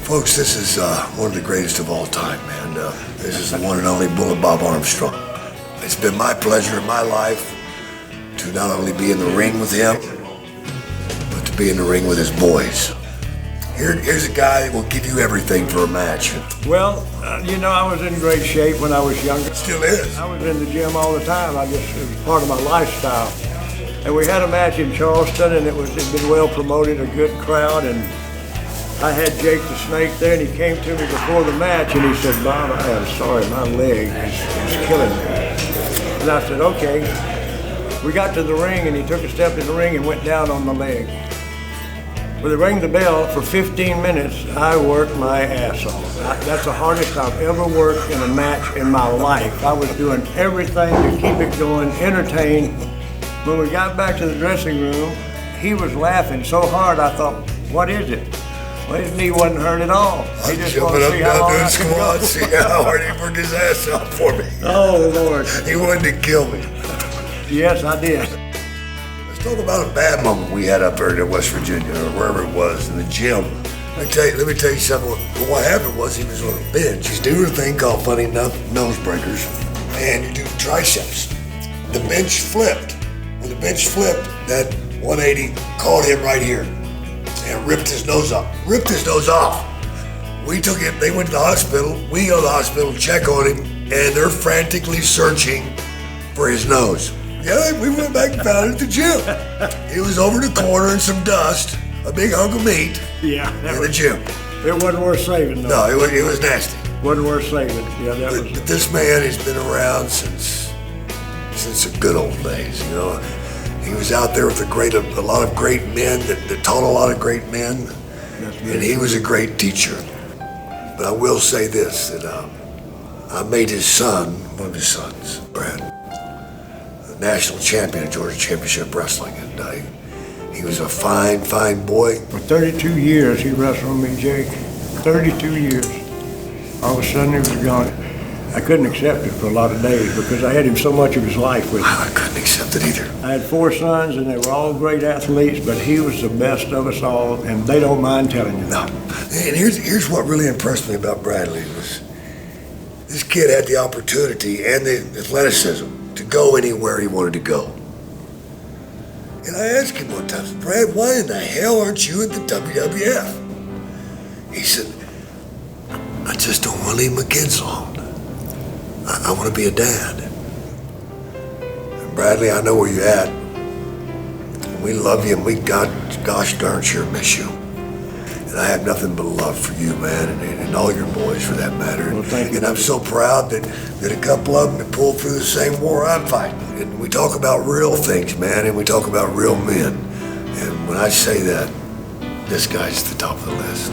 Folks, this is one of the greatest of all time, man. This is the one and only Bullet Bob Armstrong. It's been my pleasure in my life to not only be in the ring with him, but to be in the ring with his boys. Here's a guy that will give you everything for a match. Well, I was in great shape when I was younger. Still is. I was in the gym all the time. It was part of my lifestyle. And we had a match in Charleston, and it'd been well promoted, a good crowd, and I had Jake the Snake there, and he came to me before the match, and he said, "Bob, I'm sorry, my leg is killing me." And I said, "Okay." We got to the ring, and he took a step in the ring and went down on the leg. When they rang the bell, for 15 minutes, I worked my ass off. That's the hardest I've ever worked in a match in my life. I was doing everything to keep it going, entertained. When we got back to the dressing room, he was laughing so hard, I thought, what is it? Well, his knee wasn't hurt at all. He just jumping up and down doing squats, see how hard he worked his ass off for me. Oh, Lord. He wanted to kill me. Yes, I did. Let's talk about a bad moment we had up there in West Virginia, or wherever it was, in the gym. Let me tell you something. What happened was he was on a bench. He's doing a thing called, funny enough, nose breakers, and you do triceps. The bench flipped. When the bench flipped, that 180 caught him right here and ripped his nose off. We took him, they went to the hospital, we go to the hospital, check on him, and they're frantically searching for his nose. Yeah, we went back and found it at the gym. It was over the corner in some dust, a big hunk of meat in the gym. It wasn't worth saving, though. No, it was nasty. Wasn't worth saving. Yeah, But this man has been around since the good old days, you know. He was out there with a lot of great men that taught a lot of great men, and he was a great teacher. But I will say this, that I made his son, one of his sons, Brad, a national champion of Georgia Championship Wrestling, and he was a fine, fine boy. For 32 years he wrestled me, Jake. 32 years. All of a sudden he was gone. I couldn't accept it for a lot of days because I had him so much of his life with me. I couldn't accept it either. I had 4 sons, and they were all great athletes, but he was the best of us all, and they don't mind telling you that. No. And here's what really impressed me about Bradley was this kid had the opportunity and the athleticism to go anywhere he wanted to go. And I asked him one time, "Brad, why in the hell aren't you at the WWF?" He said, "I just don't want to leave my kids alone. I want to be a dad." And Bradley, I know where you're at. We love you, and we gosh darn sure miss you. And I have nothing but love for you, man, and all your boys for that matter. Well, thank you. And I'm so proud that a couple of them have pulled through the same war I'm fighting. And we talk about real things, man, and we talk about real men. And when I say that, this guy's at the top of the list.